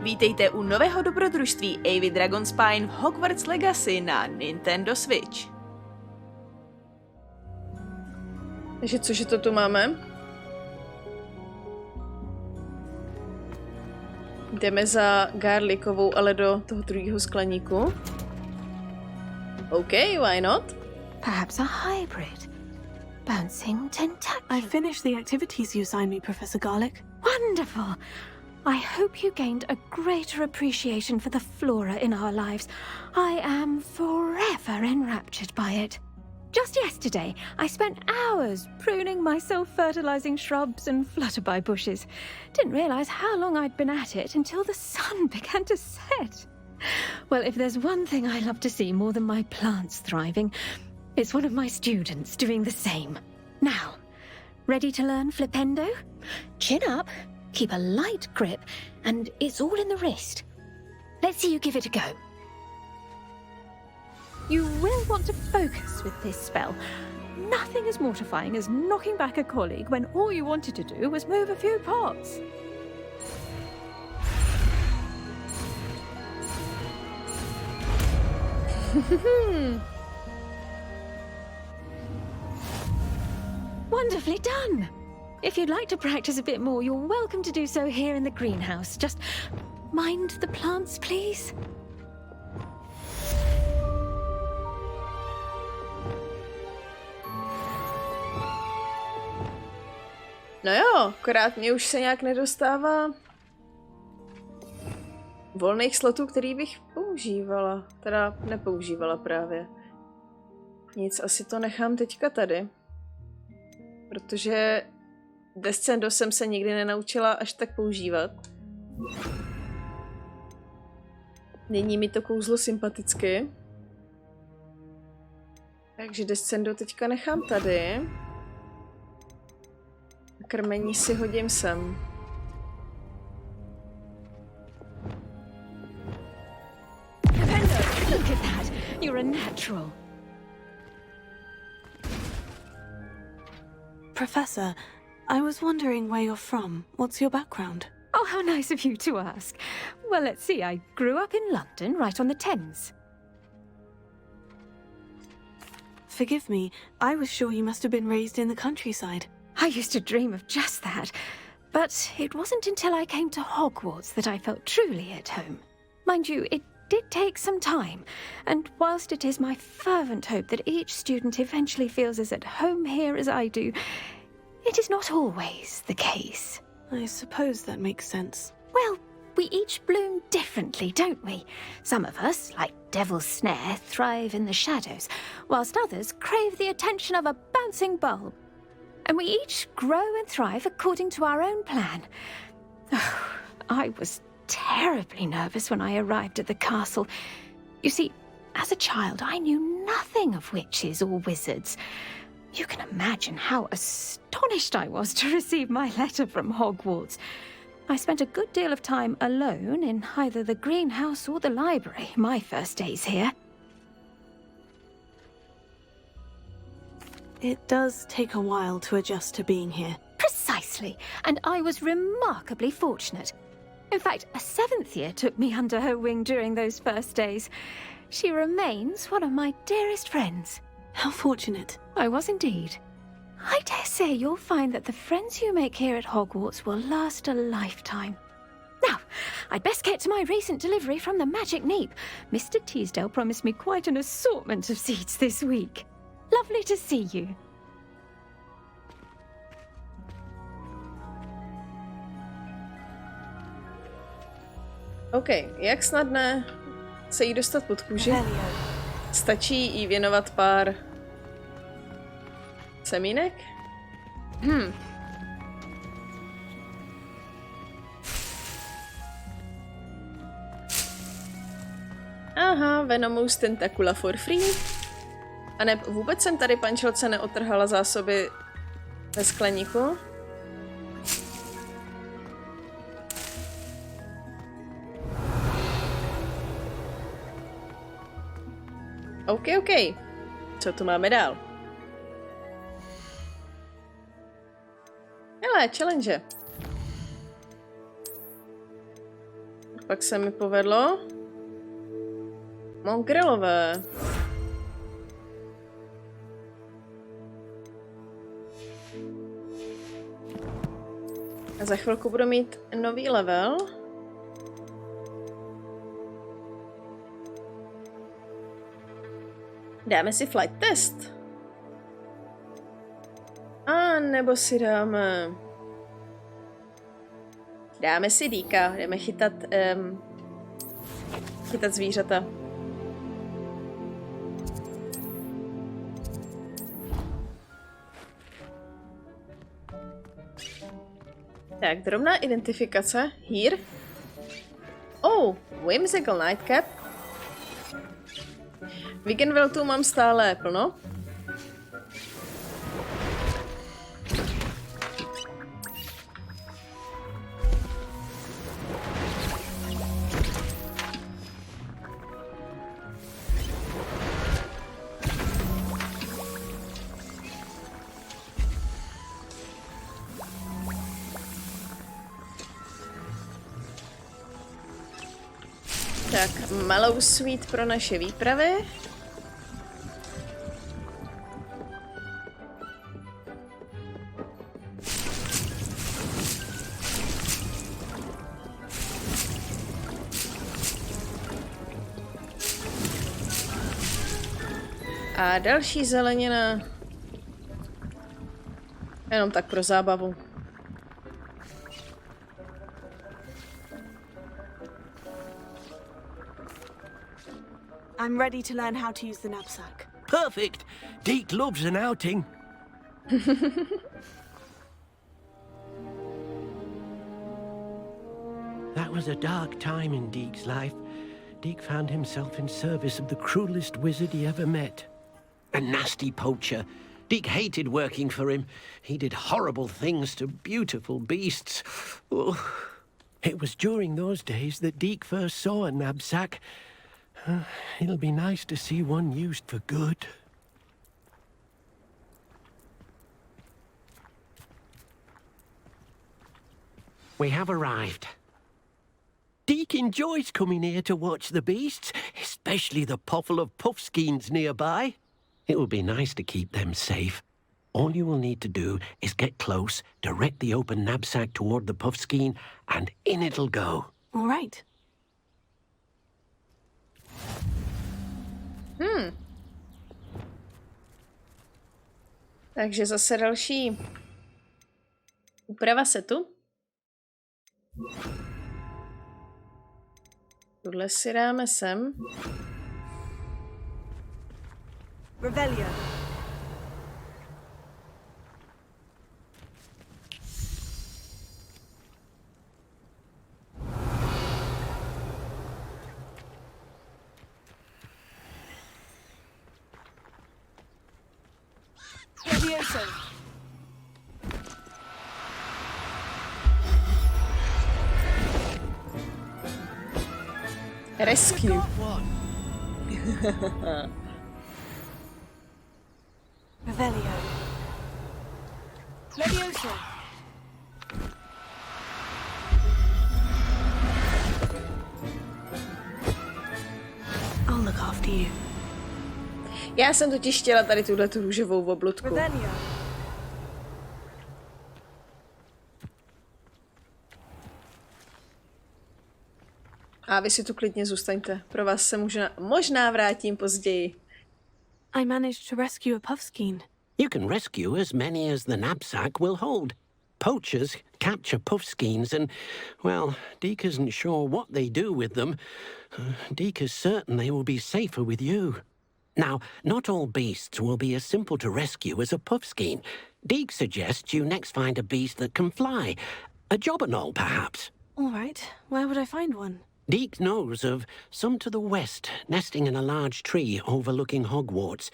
Vítejte u nového dobrodružství Avy Dragonspine v Hogwarts Legacy na Nintendo Switch. Takže cože to tu máme? Jdeme za Garlickovou, ale do toho druhého skleníku. OK, why not? Perhaps a hybrid. Bouncing tentacular. I finished the activities you assigned me, Professor Garlick. Wonderful! I hope you gained a greater appreciation for the flora in our lives. I am forever enraptured by it. Just yesterday, I spent hours pruning my self-fertilizing shrubs and flutterby bushes. Didn't realize how long I'd been at it until the sun began to set. Well, if there's one thing I love to see more than my plants thriving, it's one of my students doing the same. Now, ready to learn Flipendo? Chin up, keep a light grip, and it's all in the wrist. Let's see you give it a go. You will want to focus with this spell. Nothing as mortifying as knocking back a colleague when all you wanted to do was move a few pots. Wonderfully done! If you'd like to practice a bit more, you're welcome to do so here in the greenhouse. Just mind the plants, please. No jo, akorát mě už se nějak nedostává volných slotů, který bych používala. Teda nepoužívala právě. Nic, asi to nechám teďka tady. Protože Descendo jsem se nikdy nenaučila až tak používat. Není mi to kouzlo sympaticky. Takže Descendo teďka nechám tady. Krmení si hodím sem. Look at that! You're a natural. Professor, I was wondering where you're from. What's your background? Oh, how nice of you to ask. Well, let's see. I grew up in London, right on the Thames. Forgive me, I was sure you must have been raised in the countryside. I used to dream of just that. But it wasn't until I came to Hogwarts that I felt truly at home. Mind you, it did take some time, and whilst it is my fervent hope that each student eventually feels as at home here as I do, it is not always the case. I suppose that makes sense. Well, we each bloom differently, don't we? Some of us, like Devil's Snare, thrive in the shadows, whilst others crave the attention of a bouncing bulb. And we each grow and thrive according to our own plan. Oh, I was terribly nervous when I arrived at the castle. You see, as a child, I knew nothing of witches or wizards. You can imagine how astonished I was to receive my letter from Hogwarts. I spent a good deal of time alone in either the greenhouse or the library my first days here. It does take a while to adjust to being here. Precisely, and I was remarkably fortunate. In fact, a seventh year took me under her wing during those first days. She remains one of my dearest friends. How fortunate. I was indeed. I dare say you'll find that the friends you make here at Hogwarts will last a lifetime. Now, I'd best get to my recent delivery from the Magic Neep. Mr. Teasdale promised me quite an assortment of seeds this week. Lovely to see you. OK, jak snadné se jí dostat pod kůži? Stačí jí věnovat pár semínek? Aha, Venomous Tentacula for free. A ne, vůbec jsem tady pančelce neotrhala zásoby ve skleníku. OK. Co tu máme dál? Hele, challenge. pak se mi povedlo. Mongrelové. A za chvilku budu mít nový level. Dáme si flight test. A nebo si dáme si Deeka, jdeme chytat zvířata. Tak, drobná identifikace. Here. Oh, whimsical nightcap. Weekendveltů mám stále plno. Tak, malou sweet pro naše výpravy. A další zelenina. Jenom tak pro zábavu. I'm ready to learn how to use the knapsack. Perfect. Deek loves an outing. That was a dark time in Deek's life. Deek found himself in service of the cruelest wizard he ever met. A nasty poacher. Deek hated working for him. He did horrible things to beautiful beasts. Oh. It was during those days that Deek first saw a knapsack. It'll be nice to see one used for good. We have arrived. Deek enjoys coming here to watch the beasts, especially the pottle of puffskeins nearby. It will be nice to keep them safe. All you will need to do is get close, direct the open knapsack toward the puffskein, and in it'll go. All right. Takže zase další úprava setu. Tuhle si dáme sem. Revelio. Levioso. Rescue. Revelio. Levioso. I'll look after you. Já jsem totiž chtěla tady tuhletu růžovou obludku. Revelio. A vy si tu klidně zůstaňte. Pro vás se možná vrátím později. I managed to rescue a puffskein. You can rescue as many as the knapsack will hold. Poachers capture puffskeins and, well, Deek isn't sure what they do with them. Deek is certain they will be safer with you. Now, not all beasts will be as simple to rescue as a puffskein. Deek suggests you next find a beast that can fly. A jobberknoll, perhaps. All right. Where would I find one? Deek knows of some to the west, nesting in a large tree overlooking Hogwarts.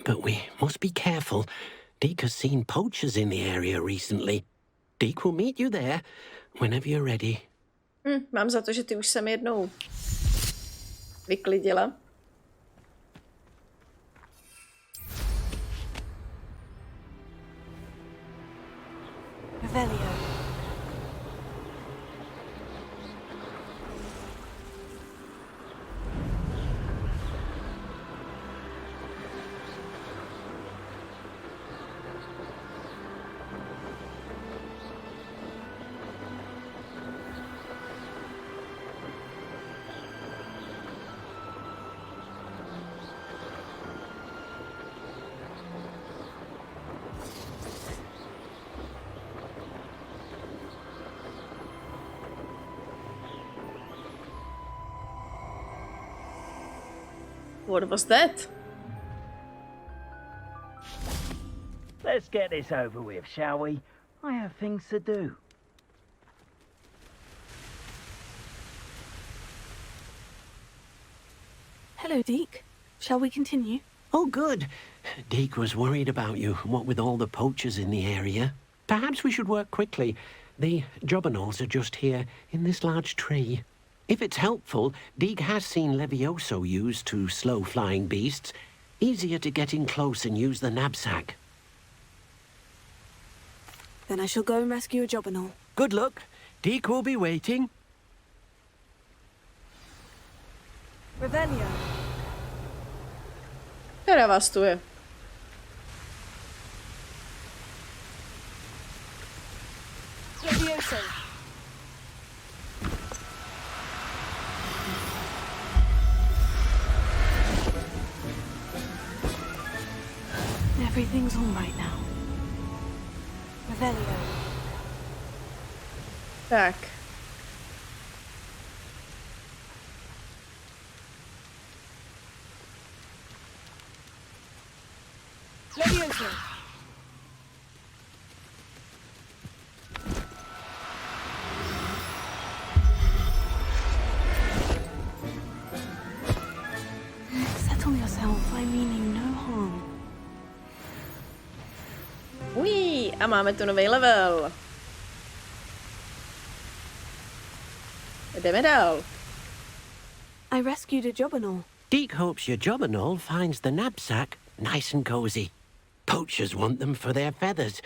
But we must be careful. Deek has seen poachers in the area recently. Deek will meet you there whenever you're ready. Mám za to, že ty už jsem jednou vyklidila. Revelio. What was that? Let's get this over with, shall we? I have things to do. Hello, Deek. Shall we continue? Oh, good. Deek was worried about you, what with all the poachers in the area. Perhaps we should work quickly. The jobberknolls are just here, in this large tree. If it's helpful, Deek has seen Levioso used to slow flying beasts. Easier to get in close and use the knapsack. Then I shall go and rescue a jobberknoll. Good luck. Deek will be waiting. Revelio. Která vás tu je? Levioso. Everything's all right now. Revelio. Tak. Levioso. Settle yourself. I mean you no harm. Ují, a máme tu nový level. Jdeme dál. I rescued a jobberknoll. Deek hopes your jobberknoll finds the knapsack nice and cozy. Poachers want them for their feathers,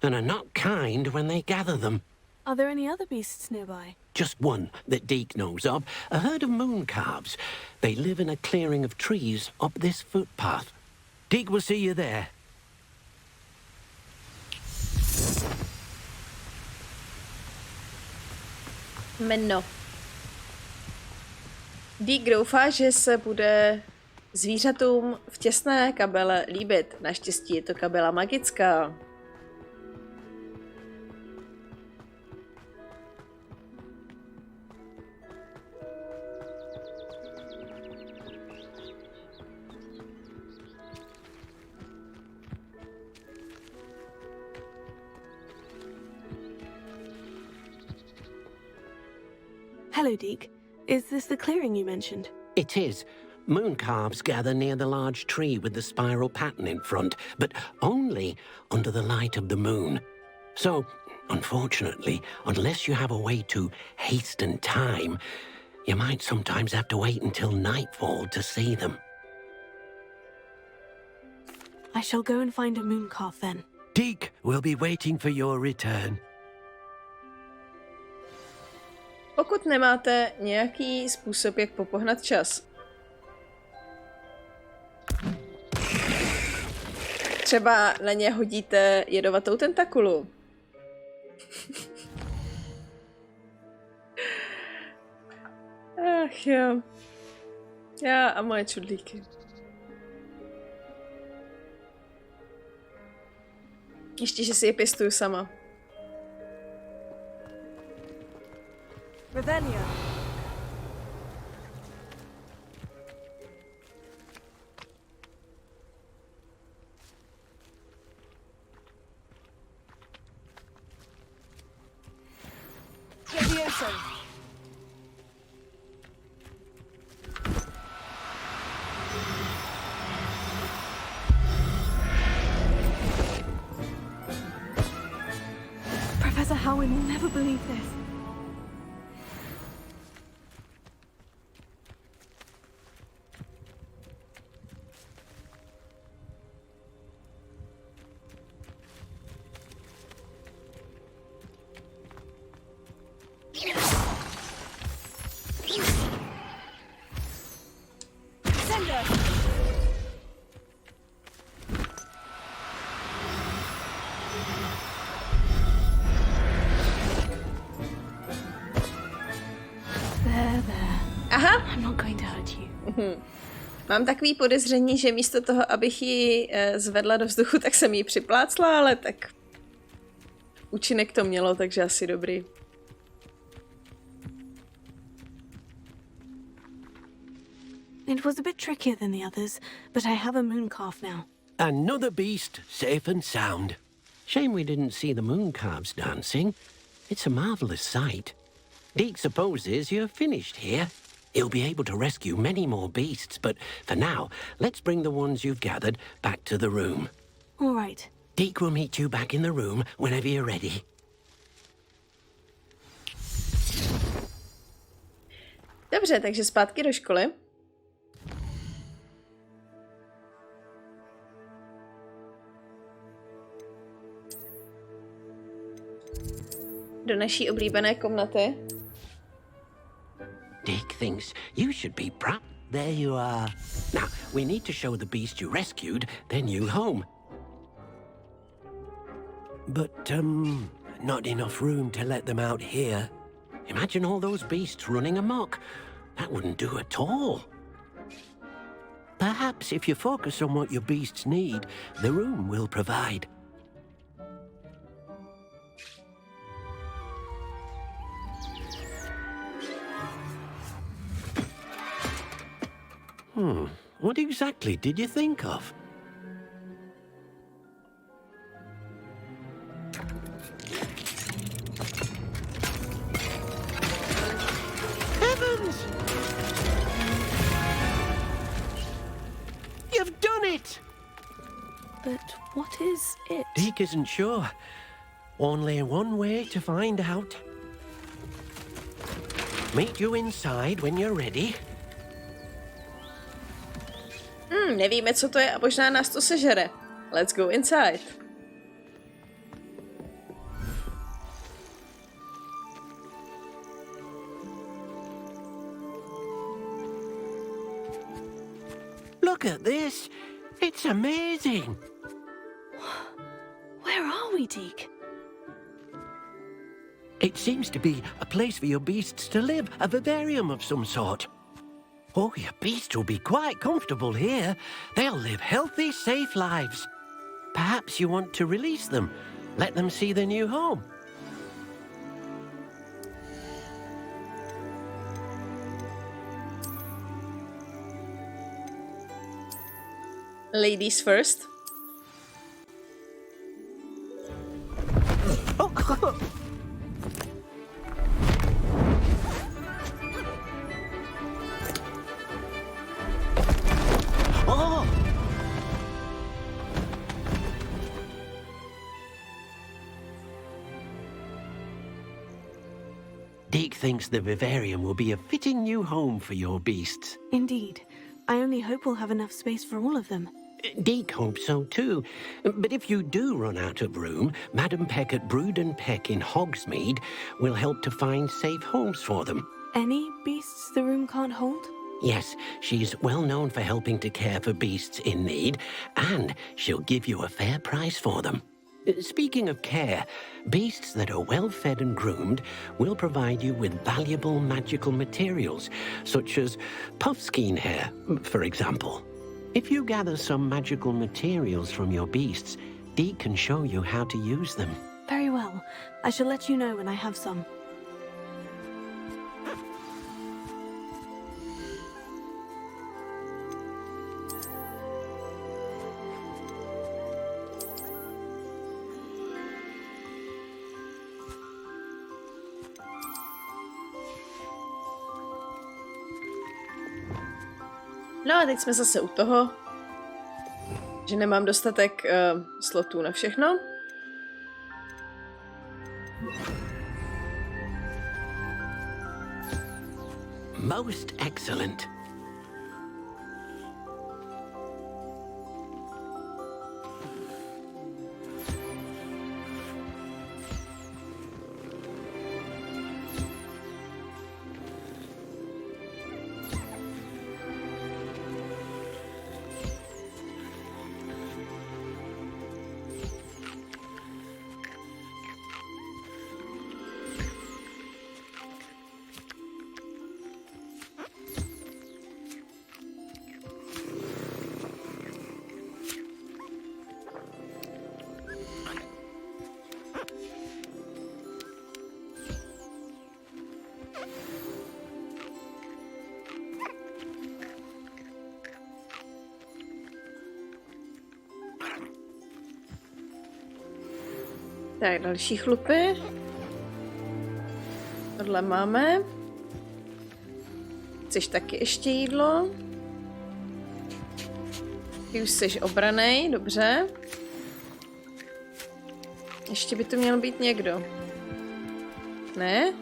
and are not kind when they gather them. Are there any other beasts nearby? Just one that Deek knows of, a herd of moon calves. They live in a clearing of trees up this footpath. Deek will see you there. Jméno. Deek doufá, že se bude zvířatům v těsné kabele líbit. Naštěstí je to kabela magická. Hello, Deek. Is this the clearing you mentioned? It is. Moon calves gather near the large tree with the spiral pattern in front, but only under the light of the moon. So, unfortunately, unless you have a way to hasten time, you might sometimes have to wait until nightfall to see them. I shall go and find a moon calf then. Deek will be waiting for your return. Pokud nemáte nějaký způsob, jak popohnat čas. Třeba na ně hodíte jedovatou tentakulu. Ach jo. Já a moje čudlíky. Ještě, že si je pěstuju sama. Revelio. Levioso. Professor Howin will never believe this. Aha. I'm not going to hurt you. Mám takový podezření, že místo toho, abych ji zvedla do vzduchu, tak jsem ji připlácla, ale tak účinek to mělo, takže asi dobrý. It was a bit trickier than the others, but I have a moon calf now. Another beast, safe and sound. Shame we didn't see the moon calves dancing. It's a marvelous sight. Deek supposes you're finished here. He'll be able to rescue many more beasts, but for now, let's bring the ones you've gathered back to the room. All right. Deek will meet you back in the room whenever you're ready. Dobře, takže zpátky do školy. Do naší oblíbené komnaty. Deek thinks you should be proud. There you are. Now, we need to show the beast you rescued their new home. But, not enough room to let them out here. Imagine all those beasts running amok. That wouldn't do at all. Perhaps if you focus on what your beasts need, the room will provide. What exactly did you think of? Heavens! You've done it! But what is it? Deek isn't sure. Only one way to find out. Meet you inside when you're ready. Nevíme, co to je a možná nás to sežere. Let's go inside. Look at this. It's amazing. Where are we, Deek? It seems to be a place for your beasts to live, a vivarium of some sort. Oh, your beasts will be quite comfortable here. They'll live healthy, safe lives. Perhaps you want to release them, let them see their new home. Ladies first. Deek thinks the vivarium will be a fitting new home for your beasts. Indeed. I only hope we'll have enough space for all of them. Deek hopes so too. But if you do run out of room, Madam Peck at Brood and Peck in Hogsmeade will help to find safe homes for them. Any beasts the room can't hold? Yes, she's well known for helping to care for beasts in need, and she'll give you a fair price for them. Speaking of care, beasts that are well fed and groomed will provide you with valuable magical materials, such as puffskein hair, for example. If you gather some magical materials from your beasts, Deek can show you how to use them. Very well. I shall let you know when I have some. No a teď jsme zase u toho, že nemám dostatek slotů na všechno. Most excellent. Tak, další chlupy. Tohle máme. Chceš taky ještě jídlo? Ty už jsi obranej, dobře. Ještě by to měl být někdo. Ne?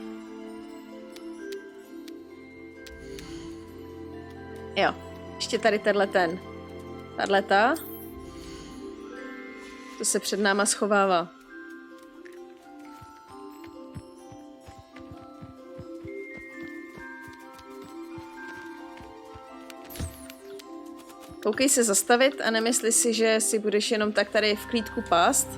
Jo, ještě tady ten. Tahleta. To se před náma schovává. Koukej se zastavit a nemysli si, že si budeš jenom tak tady v klídku pást.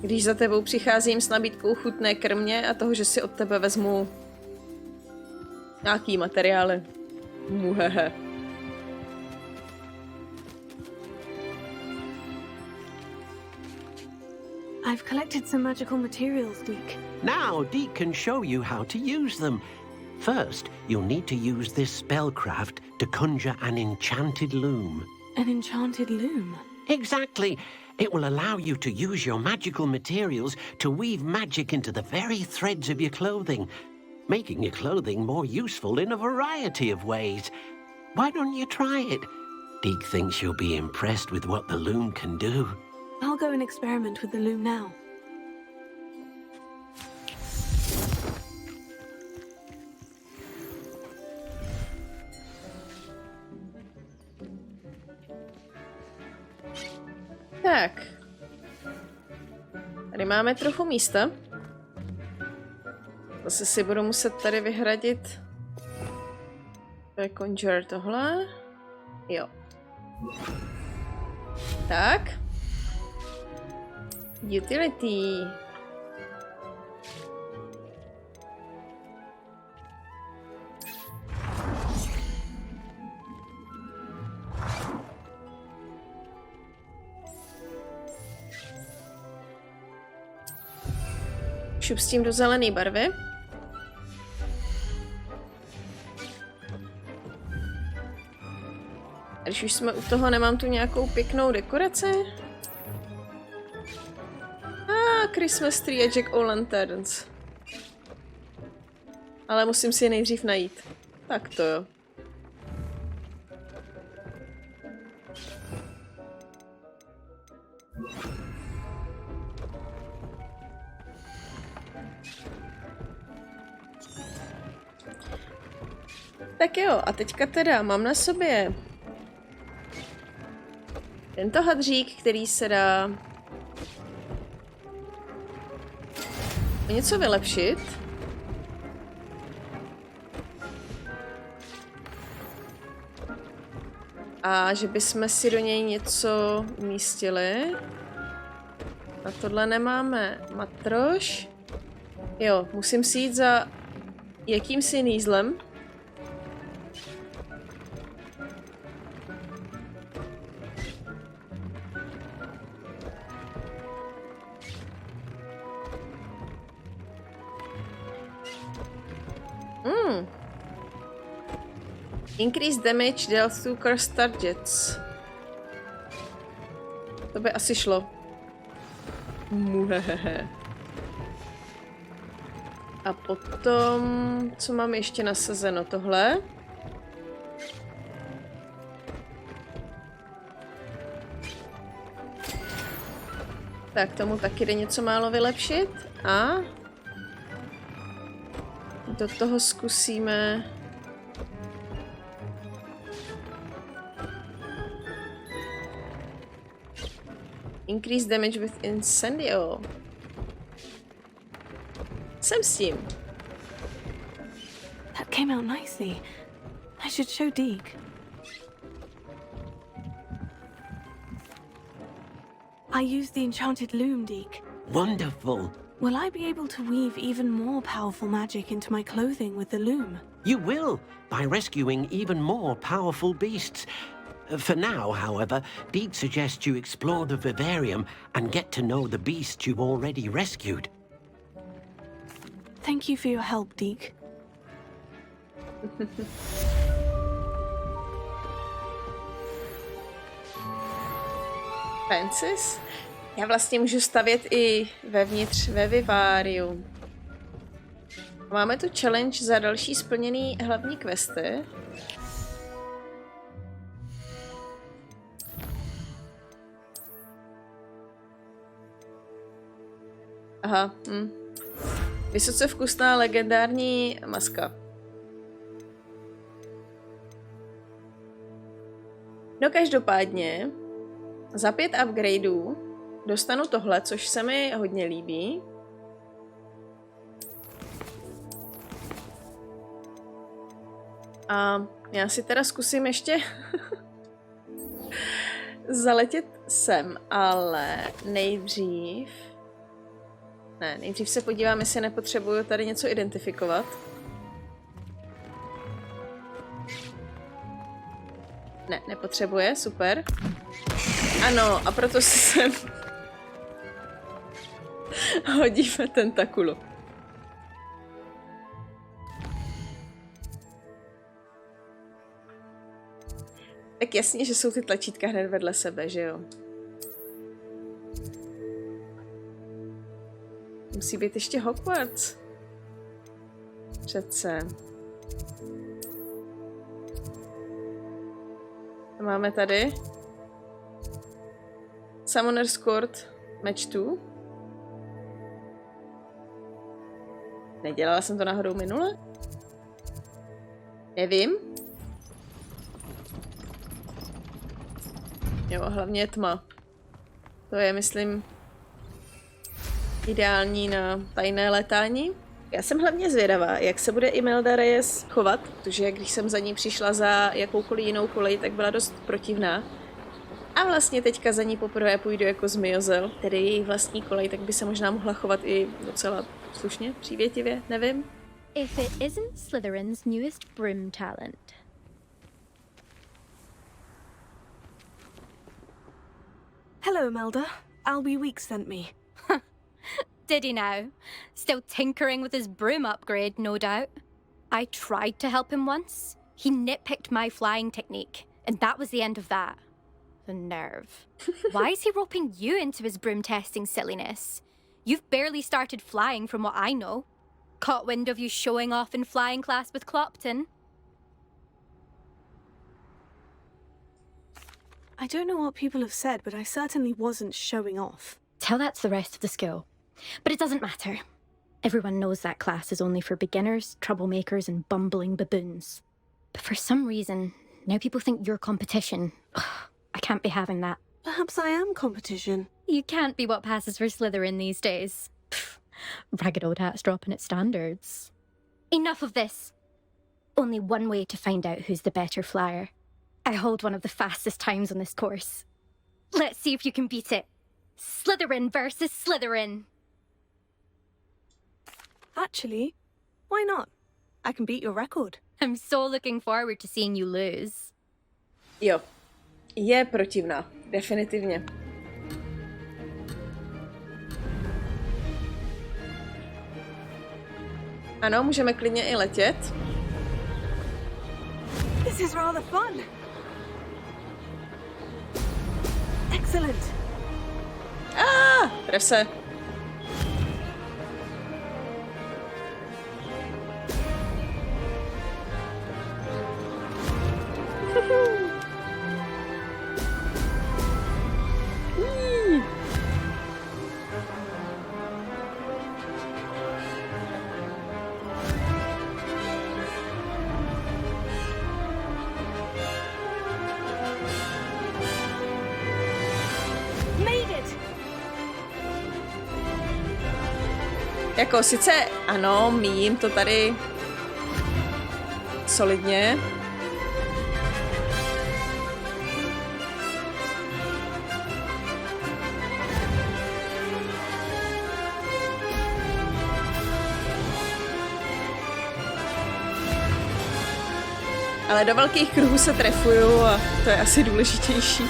Když za tebou přicházím s nabídkou chutné krmě a toho, že si od tebe vezmu nějaký materiály. Muhehe. I've collected some magical materials, Deek. Now, Deek can show you how to use them. First, you'll need to use this spellcraft to conjure an enchanted loom. An enchanted loom? Exactly. It will allow you to use your magical materials to weave magic into the very threads of your clothing, making your clothing more useful in a variety of ways. Why don't you try it? Deek thinks you'll be impressed with what the loom can do. I'll go and experiment with the loom now. Tak. Tady máme trochu místa. Zase si budu muset tady vyhradit. To je conjure tohle. Jo. Tak. Utility. Šup s tím do zelené barvy. A když už jsme u toho, nemám tu nějakou pěknou dekoraci? Christmas tree a Jack o' lanterns. Ale musím si je nejdřív najít. Tak to jo. Tak jo, a teďka teda mám na sobě tento hadřík, který se dá něco vylepšit. A že bychom si do něj něco umístili. A tohle nemáme matroš. Jo, musím si jít za jakýmsi nýzlem. Increase damage dealt to cursed targets. To by asi šlo. Muhehehe. A potom, co mám ještě nasazeno? Tohle. Tak tomu taky jde něco málo vylepšit. A do toho zkusíme increase damage with incendio. Jsem s tím. That came out nicely. I should show Deek. I used the enchanted loom, Deek. Wonderful. Will I be able to weave even more powerful magic into my clothing with the loom? You will, by rescuing even more powerful beasts. For now, however, Deek suggests you explore the Vivarium and get to know the beasts you've already rescued. Thank you for your help, Deek. Francis? Já vlastně můžu stavět i vevnitř ve Viváriu. Máme tu challenge za další splněný hlavní questy. Aha, Vysoce vkusná legendární maska. No každopádně, za 5 upgradeů dostanu tohle, což se mi hodně líbí. A já si teda zkusím ještě zaletět sem, ale nejdřív se podívám, jestli nepotřebuju tady něco identifikovat. Ne, nepotřebuje, super. Ano, a proto si sem hodíme tentakulu. Tak jasně, že jsou ty tlačítka hned vedle sebe, že jo? Musí být ještě Hogwarts. Přece. A máme tady Summoner's Court Match 2. Nedělala jsem to náhodou minule? Nevím. Jo, hlavně je tma. To je, myslím, ideální na tajné létání. Já jsem hlavně zvědavá, jak se bude Imelda Reyes chovat, protože když jsem za ní přišla za jakoukoliv jinou kolej, tak byla dost protivná. A vlastně teďka za ní poprvé půjdu jako zmiozel, tedy její vlastní kolej, tak by se možná mohla chovat i docela slušně, přívětivě, nevím. If it isn't Slytherin's newest broom talent. Hello, Imelda. Albie Weeks sent me. Did he now? Still tinkering with his broom upgrade, no doubt. I tried to help him once. He nitpicked my flying technique, and that was the end of that. The nerve. Why is he roping you into his broom testing silliness? You've barely started flying from what I know. Caught wind of you showing off in flying class with Clopton. I don't know what people have said, but I certainly wasn't showing off. Tell that to the rest of the school. But it doesn't matter. Everyone knows that class is only for beginners, troublemakers, and bumbling baboons. But for some reason, now people think you're competition. Ugh, I can't be having that. Perhaps I am competition. You can't be what passes for Slytherin these days. Pfft, ragged old hat's dropping its standards. Enough of this. Only one way to find out who's the better flyer. I hold one of the fastest times on this course. Let's see if you can beat it. Slytherin versus Slytherin. Actually, why not? I can beat your record. I'm so looking forward to seeing you lose. Jo, je protivná, definitivně. Ano, můžeme klidně i letět. This is rather fun. Excellent. Trev se. Jako sice ano, míjím to tady solidně. Ale do velkých kruhů se trefuju a to je asi důležitější.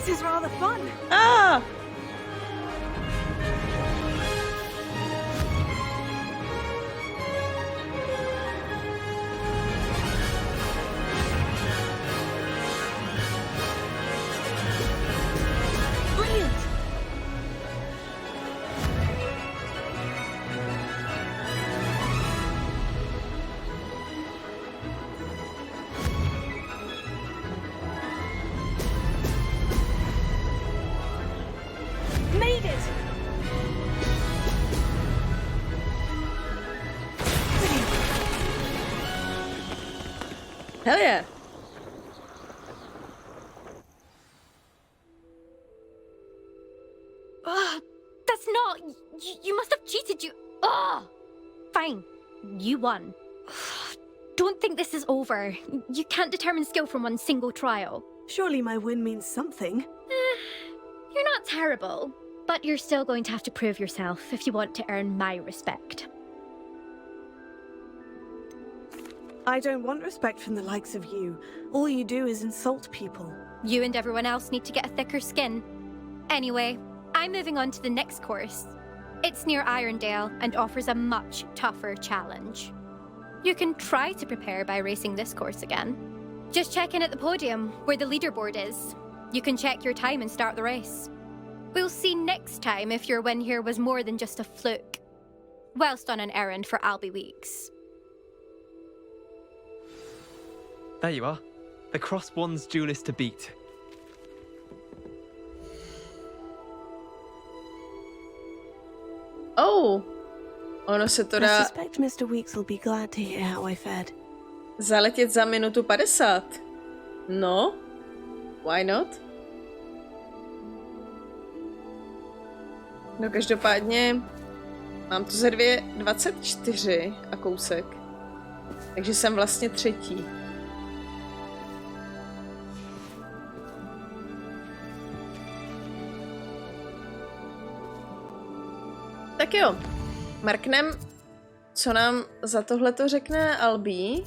This is rather fun. Ah! Brilliant. Made it. Hell yeah. That's not... You must have cheated, you... Ugh! Fine. You won. Don't think this is over. You can't determine skill from one single trial. Surely my win means something. You're not terrible, but you're still going to have to prove yourself if you want to earn my respect. I don't want respect from the likes of you. All you do is insult people. You and everyone else need to get a thicker skin. Anyway, I'm moving on to the next course. It's near Irondale and offers a much tougher challenge. You can try to prepare by racing this course again. Just check in at the podium, where the leaderboard is. You can check your time and start the race. We'll see next time if your win here was more than just a fluke. Whilst on an errand for Albie Weeks. There you are. The Cross Wands duelist to beat. Oh! Ono se to I dá suspect Mr. Weeks will be glad to hear how I fared. zaletět za minutu 50. No, why not? No každopádně mám tu ze 24 a kousek. Takže jsem vlastně třetí. Tak jo, marknem, co nám za tohleto řekne Albie.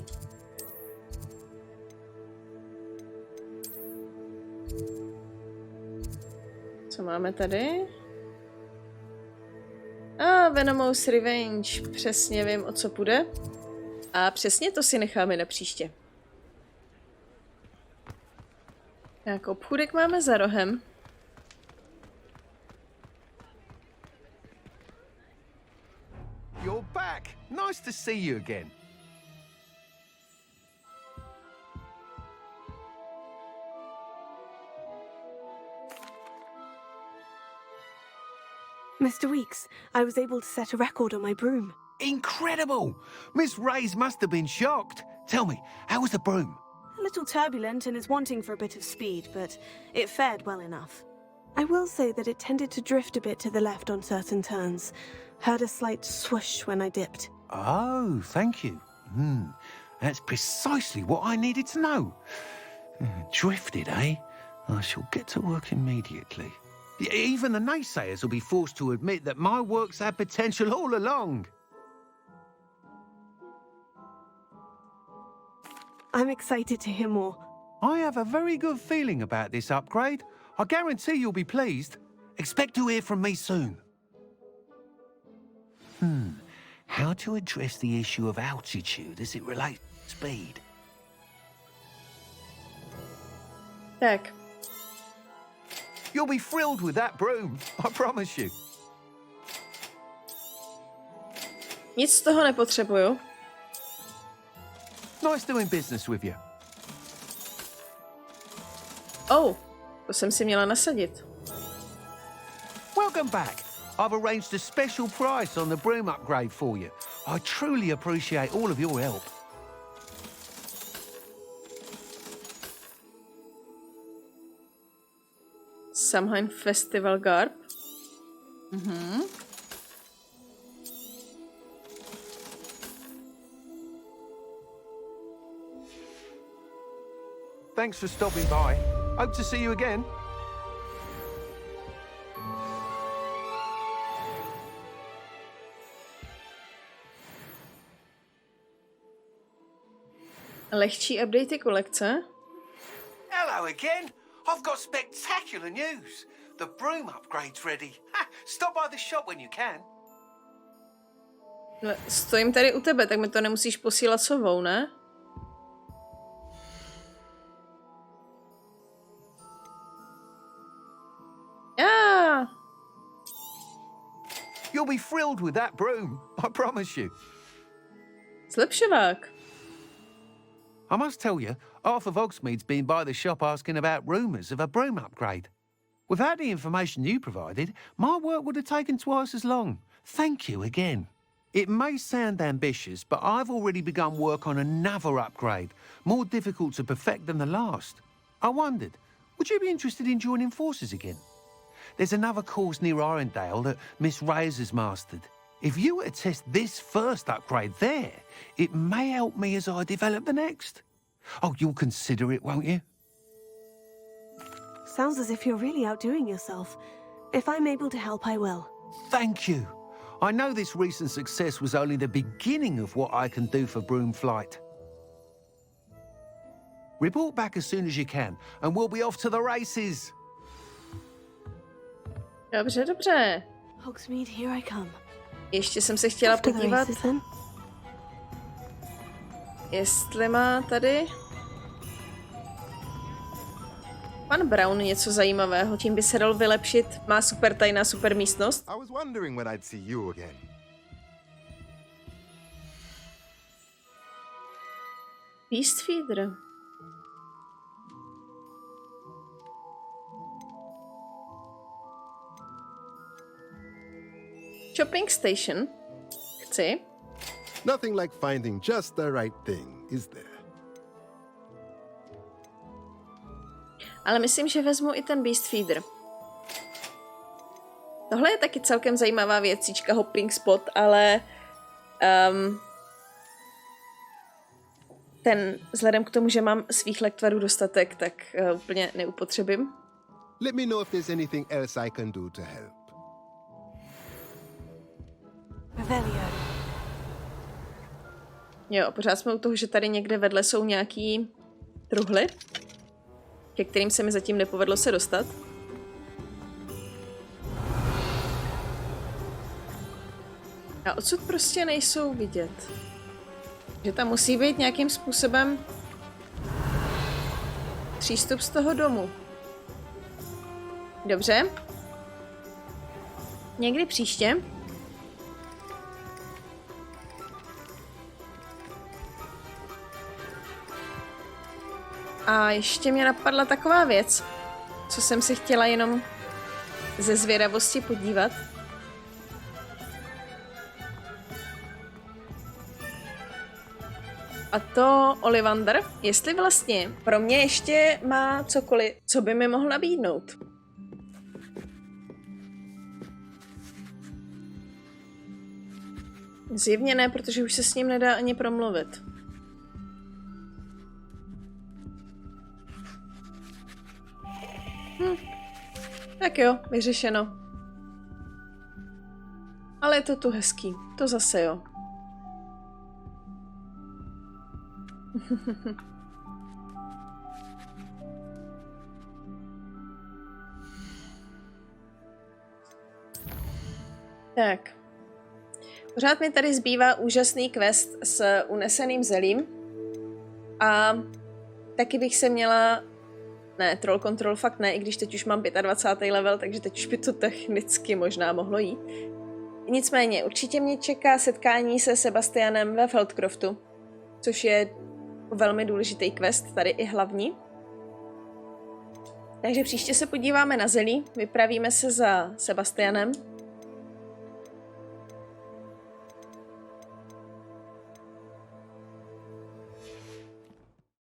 Co máme tady? Venomous Revenge. Přesně vím, o co půjde. A přesně to si necháme na příště. Tak, obchůdek máme za rohem. You're back. Nice to see you again. Mr. Weeks, I was able to set a record on my broom. Incredible! Miss Reyes must have been shocked. Tell me, how was the broom? A little turbulent and is wanting for a bit of speed, but it fared well enough. I will say that it tended to drift a bit to the left on certain turns. Heard a slight swoosh when I dipped. Oh, thank you. That's precisely what I needed to know. Drifted, eh? I shall get to work immediately. Even the naysayers will be forced to admit that my work's had potential all along. I'm excited to hear more. I have a very good feeling about this upgrade. I guarantee you'll be pleased. Expect to hear from me soon. How to address the issue of altitude as it relates to speed? Tak. You'll be thrilled with that broom, I promise you. Nic z toho nepotřebuju. Nice doing business with you. Oh, to jsem si měla nasadit. Welcome back. I've arranged a special price on the broom upgrade for you. I truly appreciate all of your help. Samhain Festival Garb. Thanks for stopping by. Hope to see you again. Lehčí updaty kolekce. Hello again. I've got spectacular news. The broom upgrade's ready. Ha, stop by the shop when you can. No, stojím tady u tebe, tak mi to nemusíš posílat sovou, ne? Já. You'll be thrilled with that broom, I promise you. Zlepšovák. I must tell you, Arthur Vogsmeade's been by the shop asking about rumours of a broom upgrade. Without the information you provided, my work would have taken twice as long. Thank you again. It may sound ambitious, but I've already begun work on another upgrade, more difficult to perfect than the last. I wondered, would you be interested in joining forces again? There's another course near Arendale that Miss Reyes has mastered. If you were to test this first upgrade there, it may help me as I develop the next. Oh, you'll consider it, won't you? Sounds as if you're really outdoing yourself. If I'm able to help, I will. Thank you. I know this recent success was only the beginning of what I can do for broom flight. Report back as soon as you can, and we'll be off to the races. Dobře, dobře. Hogsmeade, here I come. Ještě jsem se chtěla Off to the podívat, races, then. jestli má tady pan Brown něco zajímavého, tím by se dal vylepšit. Má super tajná super místnost. I was wondering when I'd see you again. Beast Feeder. Shopping Station. Chci. Nothing like finding just the right thing, is there? Ale myslím, že vezmu i ten Beast Feeder. Tohle je taky celkem zajímavá věcička, hopping spot, ale ten, vzhledem k tomu, že mám svých lektvarů dostatek, tak úplně neupotřebím. Let me know if there's anything else I can do to help. Revelio. Jo, a pořád jsme u toho, že tady někde vedle jsou nějaký truhly, ke kterým se mi zatím nepovedlo se dostat. A odsud prostě nejsou vidět. Že tam musí být nějakým způsobem přístup z toho domu. Dobře. Někdy příště. A ještě mě napadla taková věc, co jsem si chtěla jenom ze zvědavosti podívat. A to Ollivander, jestli vlastně pro mě ještě má cokoliv, co by mi mohl nabídnout. Zjevně ne, protože už se s ním nedá ani promluvit. Tak jo, vyřešeno. Ale je to tu hezký, to zase jo. Tak. Pořád mi tady zbývá úžasný quest s uneseným zelím. A taky bych se měla... Ne, troll control fakt ne, i když teď už mám 25. level, takže teď už by to technicky možná mohlo jít. Nicméně, určitě mě čeká setkání se Sebastianem ve Feldcroftu, což je velmi důležitý quest, tady i hlavní. Takže příště se podíváme na zelí, vypravíme se za Sebastianem